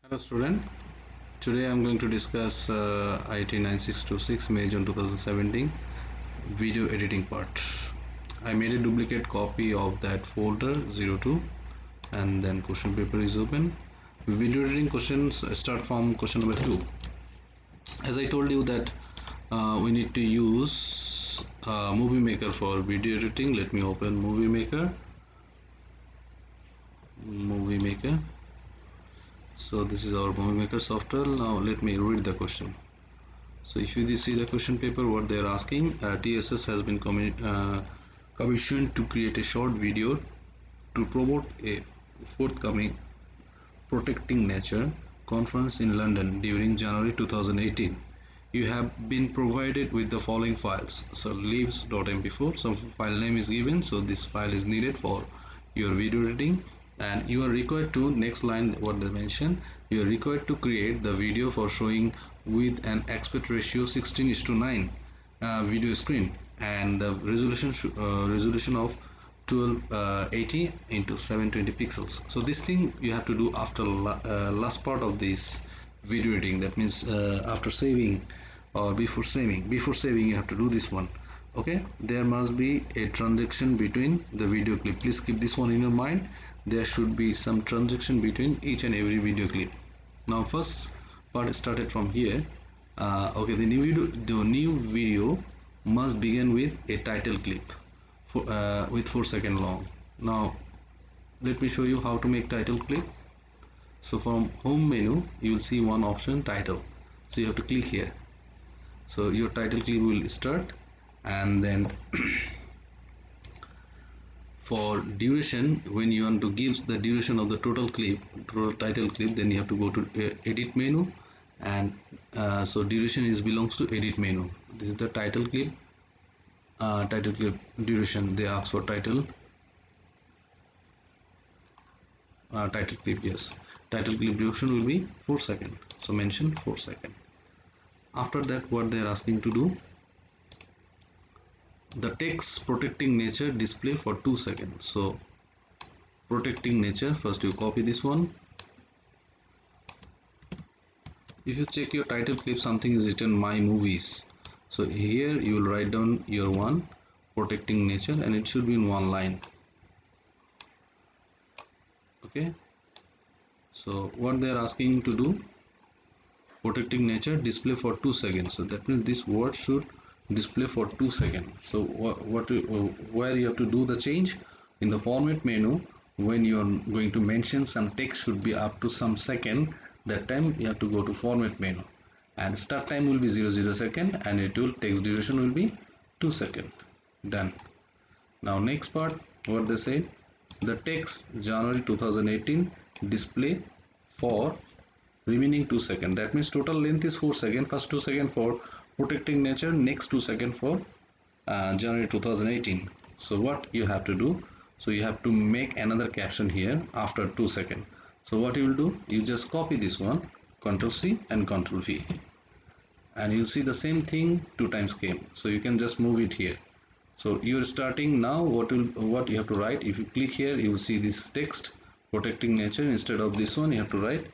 Hello student, today I am going to discuss IT 9626 May June 2017 video editing part. I made a duplicate copy of that folder 02 and then question paper is open. Video editing questions start from question number 2. As I told you that we need to use Movie Maker for video editing. Let me open Movie Maker. So this is our Movie Maker software. Now let me read the question. So if you see the question paper, what they are asking, TSS has been commissioned to create a short video to promote a forthcoming Protecting Nature conference in London during January 2018. You have been provided with the following files. So leaves.mp4, some file name is given, so this file is needed for your video editing, and you are required to, next line what they mention, you are required to create the video for showing with an aspect ratio 16:9 video screen, and the resolution of 1280 into 720 pixels. So this thing you have to do after last part of this video editing, that means after saving or before saving you have to do this one. Okay, there must be a transaction between the video clip. Please keep this one in your mind. There should be some transaction between each and every video clip. Now first part started from here. Okay, the new video must begin with a title clip with 4 second long. Now let me show you how to make title clip. So from home menu you will see one option, title. So you have to click here. So your title clip will start, and then for duration, when you want to give the duration of the total title clip, then you have to go to edit menu, and so duration belongs to edit menu. This is the title clip duration. They ask for title clip. Yes, title clip duration will be 4 seconds, so mention 4 seconds. After that, what they are asking to do, the text protecting nature display for 2 seconds. So protecting nature, first you copy this one. If you check your title clip, something is written my movies, so here you will write down your one, protecting nature, and it should be in one line. Okay, so what they are asking to do, protecting nature display for 2 seconds, so that means this word should display for 2 seconds. So where you have to do the change in the format menu, when you are going to mention some text should be up to some second, that time you have to go to format menu, and start time will be 00 second, and it will text duration will be 2 seconds. Done. Now next part, what they say, the text January 2018 display for remaining 2 seconds. That means total length is 4 seconds. First 2 seconds for protecting nature, next 2 seconds for January 2018. So what you have to do, so you have to make another caption here after 2 seconds. So what you will do, you just copy this one, Ctrl C and Ctrl V, and you'll see the same thing 2 times came. So you can just move it here. So you're starting now. What you have to write, if you click here, you will see this text protecting nature. Instead of this one, you have to write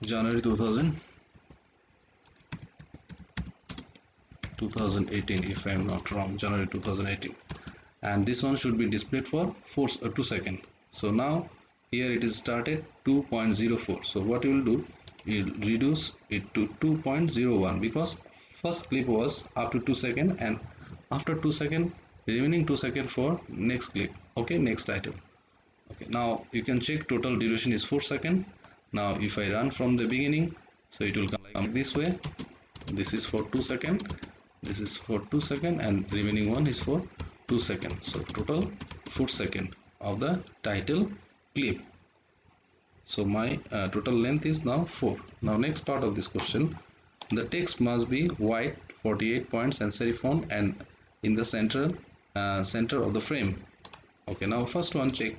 January 2018, if I am not wrong, January 2018, and this one should be displayed for 2 seconds. So now here it is started 2.04. so what you will do, you will reduce it to 2.01, because first clip was up to 2 seconds, and after 2 seconds, remaining 2 seconds for next clip. Okay, next title. Okay, now you can check total duration is 4 seconds. Now if I run from the beginning, so it will come like this way. This is for 2 seconds, this is for 2 seconds, and remaining one is for 2 seconds. So total 4 seconds of the title clip. So my total length is now 4. Now next part of this question, the text must be white 48 points and serif font, and in the center of the frame. Okay, now first one, check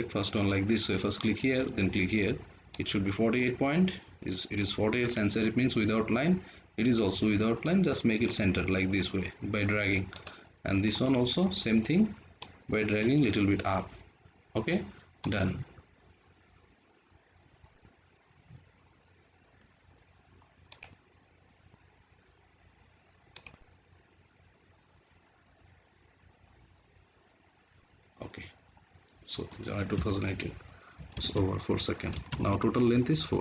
first one like this way. First click here, then click here. It should be 48 point. It is 48 sans serif, means without line. It is also without line. Just make it center like this way by dragging, and this one also same thing, by dragging little bit up. Okay, done. So January 2018, it's over 4 seconds. Now total length is 4.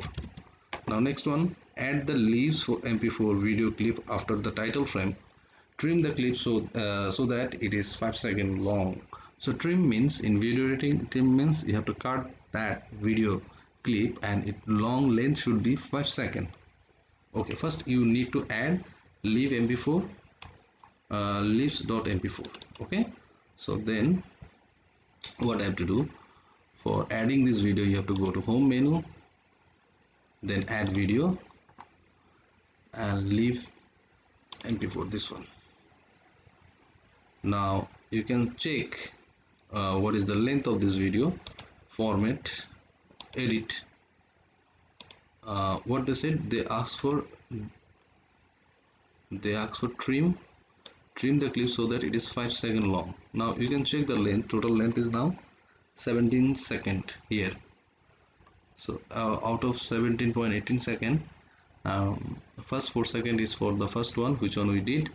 Now next one, add the leaves for MP4 video clip after the title frame. Trim the clip so that it is 5 seconds long. So trim means, in video editing, trim means you have to cut that video clip and its long length should be 5 seconds. Okay, first you need to add leave mp4 leaves.mp4. okay, so then what I have to do, for adding this video you have to go to home menu, then add video and leave mp4, this one. Now you can check what is the length of this video, format, edit. What they said, they ask for trim the clip so that it is 5 seconds long. Now you can check the length. Total length is now 17 seconds here. So out of 17.18 second, first 4 seconds is for the first one, which one we did,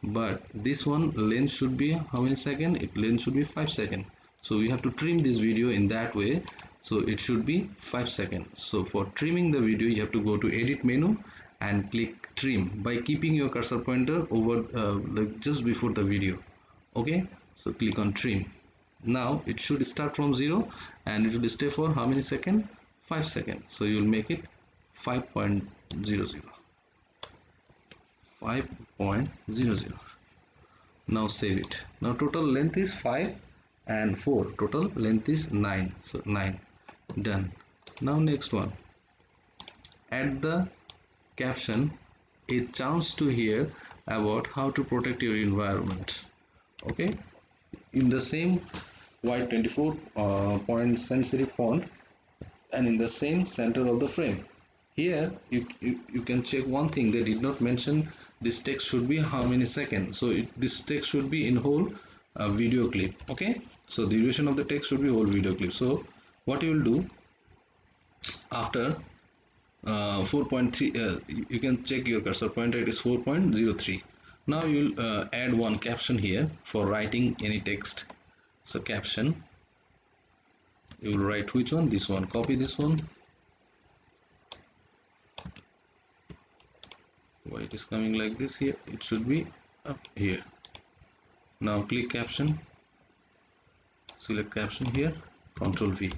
but this one length should be how many seconds? It length should be 5 seconds. So we have to trim this video in that way, so it should be 5 seconds. So for trimming the video you have to go to edit menu and click trim by keeping your cursor pointer over like just before the video. Okay, so click on trim. Now it should start from 0 and it will stay for how many seconds? 5 seconds. So you will make it 5.00. 5.00. Now save it. Now total length is 5 and 4, total length is 9, so 9. Done. Now next one, add the caption, a chance to hear about how to protect your environment. Okay, in the same white 24 point sans serif font and in the same center of the frame. Here you can check one thing, they did not mention this text should be how many seconds. So this text should be in whole video clip. Okay, so the duration of the text should be whole video clip. So what you will do, after 4.3 you can check your cursor pointer, it is 4.03. now you'll add one caption here for writing any text. So caption, you will write which one? This one. Copy this one. Why it is coming like this here? It should be up here. Now click caption, select caption here, Ctrl V.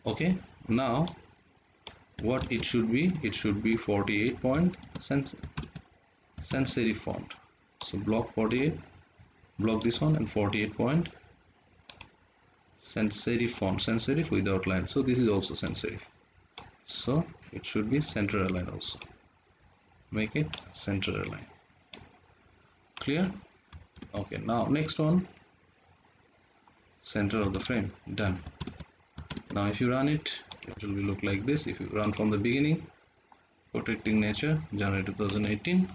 Okay, now what it should be? It should be 48 point sans serif font. So block 48, block this one, and 48 point sans serif font, sans serif without line. So this is also sans serif. So it should be center align also. Make it center align. Clear? Okay, now next one, center of the frame. Done. Now if you run it, it will look like this. If you run from the beginning, protecting nature, January 2018,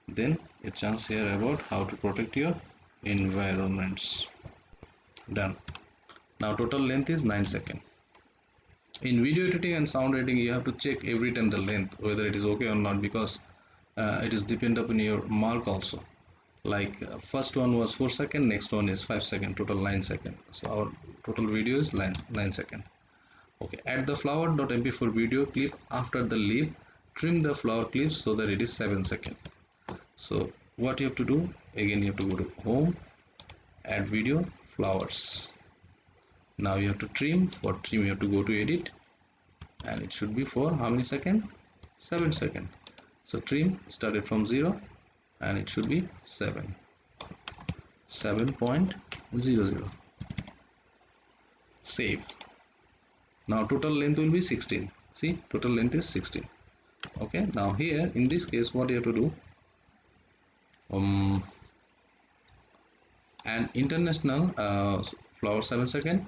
then a chance here about how to protect your environments. Done. Now total length is 9 seconds. In video editing and sound editing, you have to check every time the length, whether it is okay or not, because it is depend upon your mark also. Like first one was 4 seconds, next one is 5 seconds, total 9 seconds. So our total video is 9 seconds. Okay, add the flower.mp4 video clip after the leaf. Trim the flower clips so that it is 7 seconds. So what you have to do, again you have to go to home, add video, flowers. Now you have to trim. For trim you have to go to edit and it should be for how many seconds? 7 seconds. So trim started from 0 and it should be 7.00. Save. Now total length will be 16. See, total length is 16. Okay, now here in this case what you have to do, an international flower 7 seconds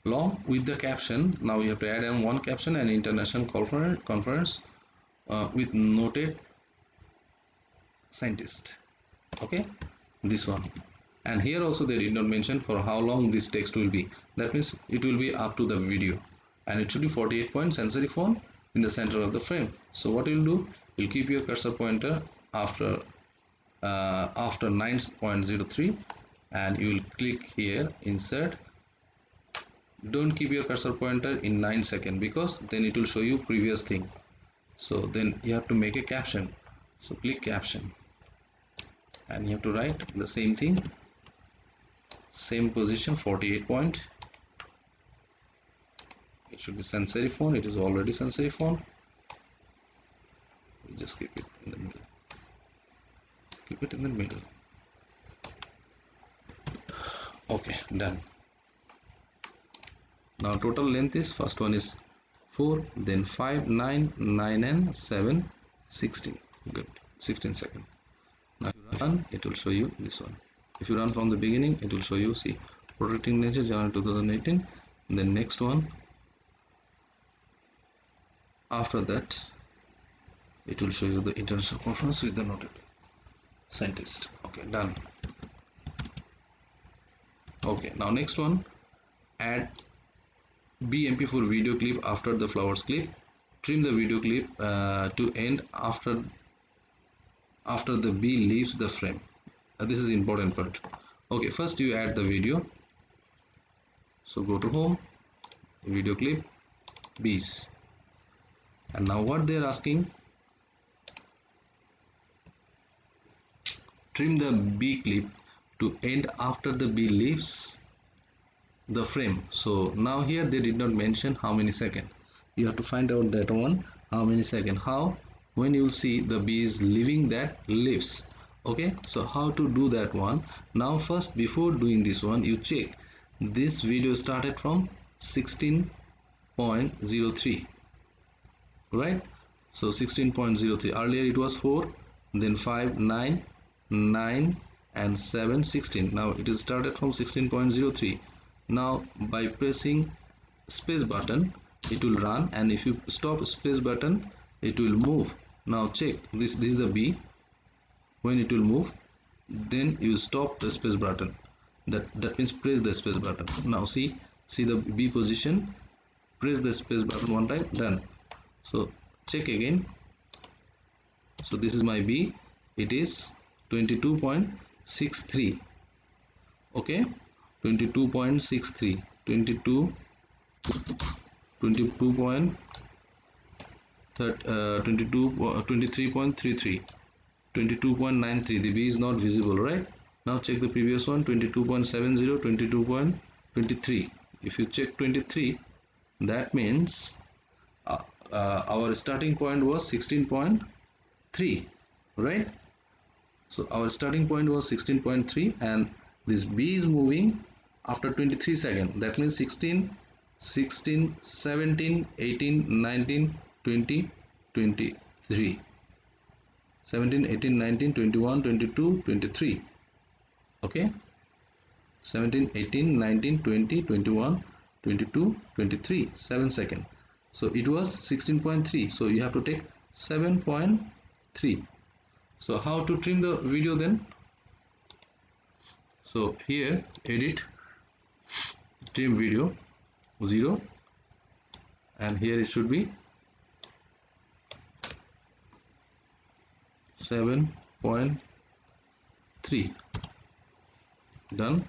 long with the caption. Now you have to add in one caption, an international conference with noted scientist. Okay, this one. And here also they did not mention for how long this text will be. That means it will be up to the video, and it should be 48 point sans serif font in the center of the frame. So what you'll do, you'll keep your cursor pointer after 9.03 and you will click here insert don't keep your cursor pointer in 9 seconds, because then it will show you previous thing. So then you have to make a caption. So click caption, and you have to write the same thing, same position, 48 point. It should be sans serif font. It is already sans serif font. We just keep it in the middle. Keep it in the middle. Okay, done. Now total length is, first one is 4, then 5, 9, 9 and 7, 16. Good, 16 seconds. Now if you run, it will show you this one. If you run from the beginning, it will show you, see, protecting nature, January 2018. And then next one, after that, it will show you the international conference with the noted scientist. Okay, done. Okay, now next one, add BMP4 video clip after the flowers clip. Trim the video clip to end after the bee leaves the frame. This is important part. Okay, first you add the video. So go to home, video clip, bees. And now what they are asking, trim the bee clip to end after the bee leaves the frame. So now here they did not mention how many seconds. You have to find out that one, how many seconds. How? When you will see the bees leaving that leaves. Okay, so how to do that one? Now first, before doing this one, you check this video started from 16.03, right? So 16.03, earlier it was 4, then 5, 9, 9 and 7, 16. Now it is started from 16.03. Now by pressing space button, it will run, and if you stop space button, it will move. Now check this is the B. When it will move, then you stop the space button. That means press the space button. Now see the B position, press the space button one time, done. So check again. So this is my B, it is 22.63. okay, 22.63, 23.33, 22.93. The B is not visible, right? Now check the previous one, 22.70, 22.23. If you check 23, that means our starting point was 16.3, right? So our starting point was 16.3, and this B is moving after 23 seconds. That means 16, 16, 17, 18, 19, 20, 23. 17, 18, 19, 21, 22, 23. Okay, 17, 18, 19, 20, 21, 22, 23, 7 seconds. So it was 16.3, so you have to take 7.3. So how to trim the video then? So here, edit, trim video, 0, and here it should be 7.3. Done,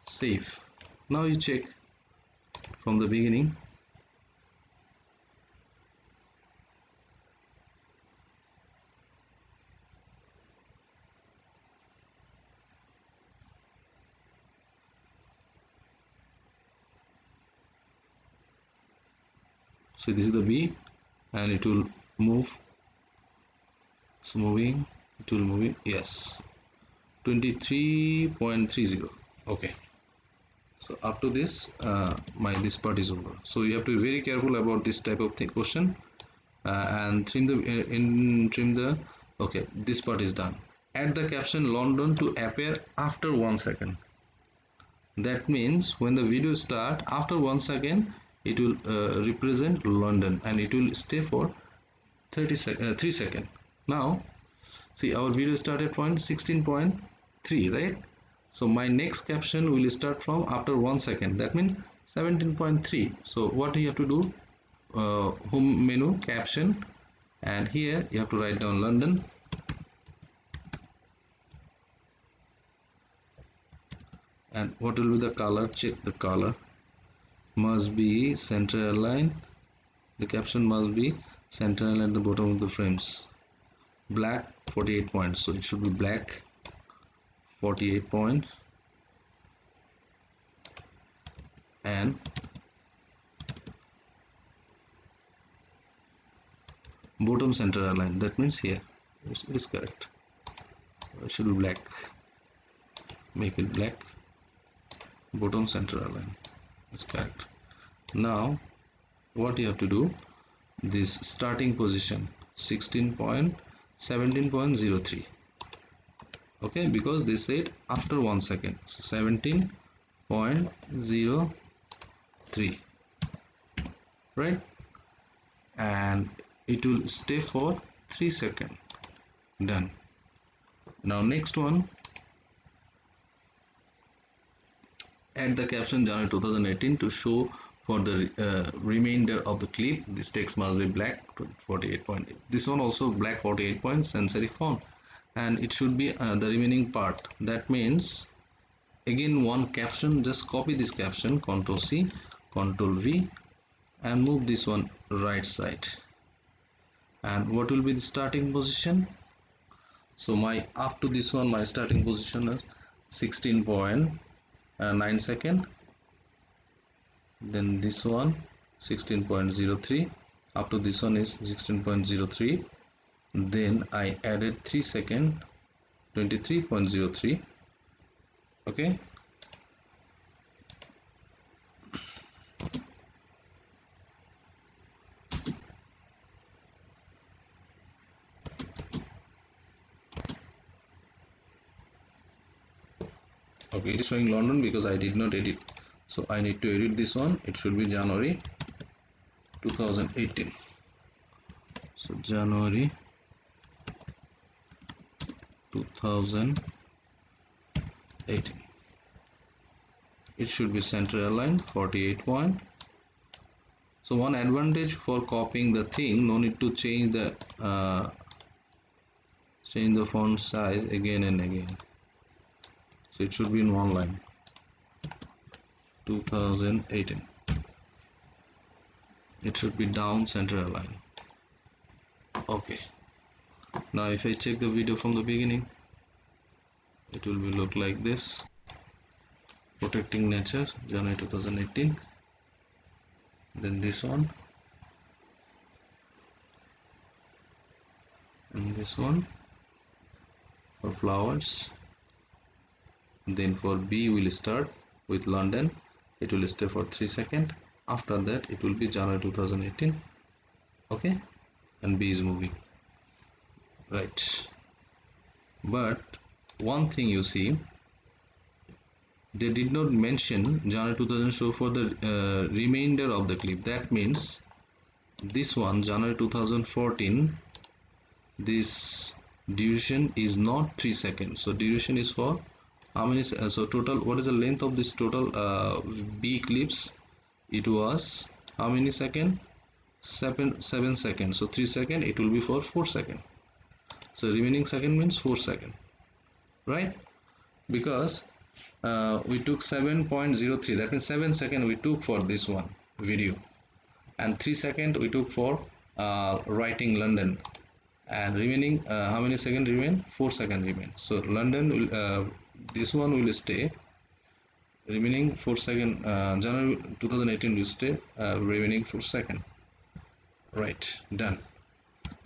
save. Now you check from the beginning. So this is the B, and it will move. It's moving, it will moving, yes, 23.30. okay, so up to this this part is over. So you have to be very careful about this type of question, and trim the okay, this part is done. Add the caption London to appear after 1 second. That means when the video start, after 1 second it will represent London, and it will stay for 3 seconds. Now see, our video started from 16.3, right? So my next caption will start from after 1 second. That means 17.3. So what you have to do? Home menu, caption, and here you have to write down London. And what will be the color? Check the color. must be center align. The caption must be center align at the bottom of the frames. Black 48 points, so it should be black 48 points, and bottom center align, that means here it is correct. It should be black, make it black, bottom center align is correct. Now what you have to do, this starting position 17.03, okay, because they said after 1 second, so 17.03, right, and it will stay for 3 seconds. Done. Now next one, add the caption January 2018 to show for the remainder of the clip. This text must be black 48 point. This one also black 48 points, sans serif font, and it should be the remaining part. That means again one caption, just copy this caption, Ctrl C, Ctrl V, and move this one right side. And what will be the starting position? So my after this one, my starting position is 16.9 second. Then this one 16.03. After this one is 16.03. Then I added 3 second, 23.03. Okay. Okay, it is showing London because I did not edit, so I need to edit this one. It should be January 2018. So January 2018. It should be center align 48 point. So one advantage for copying the thing, no need to change the font size again and again. So it should be in one line. 2018. It should be down center align. Okay. Now if I check the video from the beginning, it will be look like this. Protecting nature, January 2018. Then this one, and this one for flowers. Then for B will start with London. It will stay for 3 seconds. After that it will be January 2018. Okay, and B is moving right. But one thing you see, they did not mention January 2000 show for the remainder of the clip. That means this one January 2014, this duration is not 3 seconds. So duration is for how many? So total, what is the length of this total B clips? It was how many seconds? 7 seconds. So 3 seconds, it will be for 4 seconds. So remaining second means 4 seconds, right? Because we took 7.03, that means 7 seconds we took for this one video, and 3 seconds we took for writing London, and remaining how many seconds remain? 4 seconds remain. So London will this one will stay, remaining 4 seconds. January 2018 will stay, remaining 4 seconds. Right, done.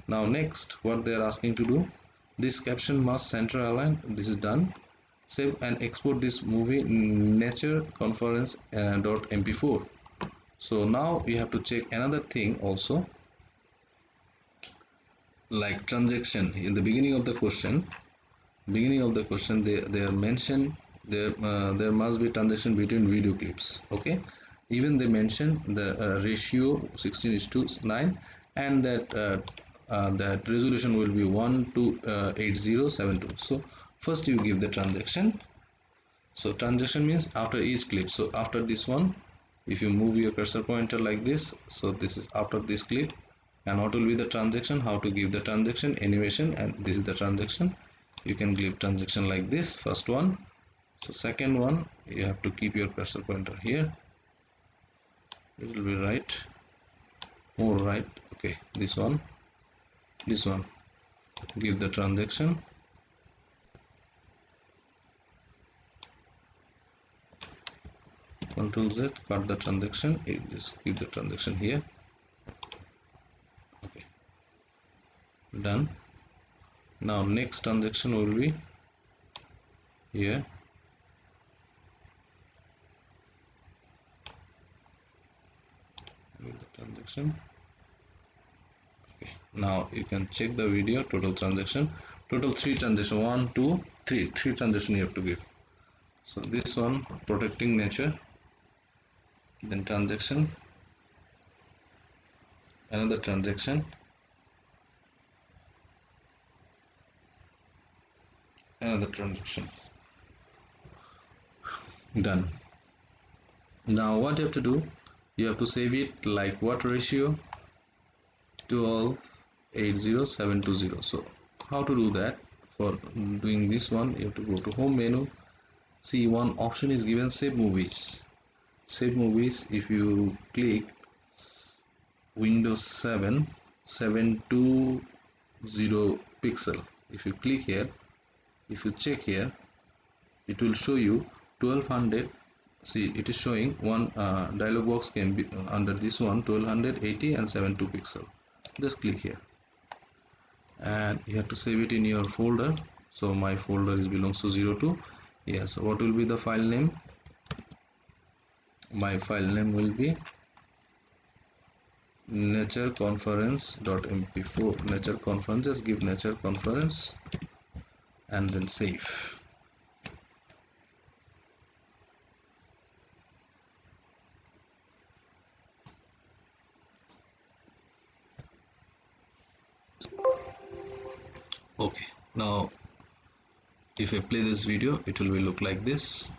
Now next, what they are asking to do, this caption must center align. This is done. Save and export this movie nature conference .mp4. So now we have to check another thing also, like transaction. In the beginning of the question, they are mentioned there must be transaction between video clips. Okay, even they mention the ratio 16:9, and that resolution will be 1 to 8072. So first you give the transaction. So transaction means after each clip. So after this one, if you move your cursor pointer like this, so this is after this clip. And what will be the transaction, how to give the transaction, animation, and this is the transaction. You can give transaction like this, first one. So second one, you have to keep your cursor pointer here, it will be right, more right. Okay, this one, give the transaction, Control Z, cut the transaction, just give the transaction here. Okay, done. Now next transaction will be here. With the transaction. Okay, now you can check the video. Total transaction, total 3 transaction, 1 2 3 transaction you have to give. So this one, protecting nature, then transaction, another transaction, another transaction, done. Now what you have to do, you have to save it like what ratio, 1280720. So how to do that? For doing this one, you have to go to home menu, see one option is given, save movies. Save movies, if you click Windows 7 720 pixel, if you click here, if you check here, it will show you 1200. See, it is showing one dialog box can be under this one, 1280 and 72 pixel. Just click here and you have to save it in your folder. So my folder is belongs to 02. Yes, what will be the file name? My file name will be nature conference.mp4. nature conference, just give nature conference and then save. Okay, now if I play this video, it will be look like this.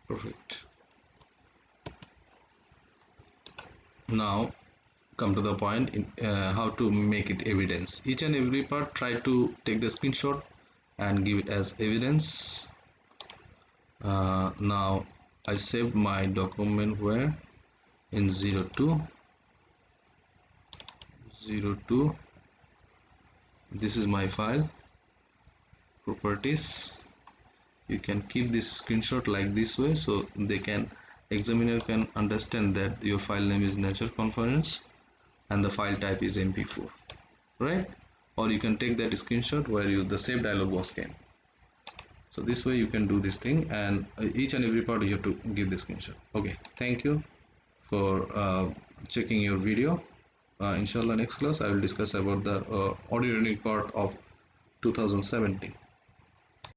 Perfect. Now come to the point in how to make it evidence. Each and every part, try to take the screenshot and give it as evidence. Now I saved my document where in 02. This is my file, properties. You can keep this screenshot like this way, so they can, examiner can understand that your file name is nature conference and the file type is mp4, right? Or you can take that screenshot where you the save dialog box came. So this way you can do this thing, and each and every part you have to give the screenshot. Okay, thank you for checking your video. Inshallah next class I will discuss about the audio running part of 2017.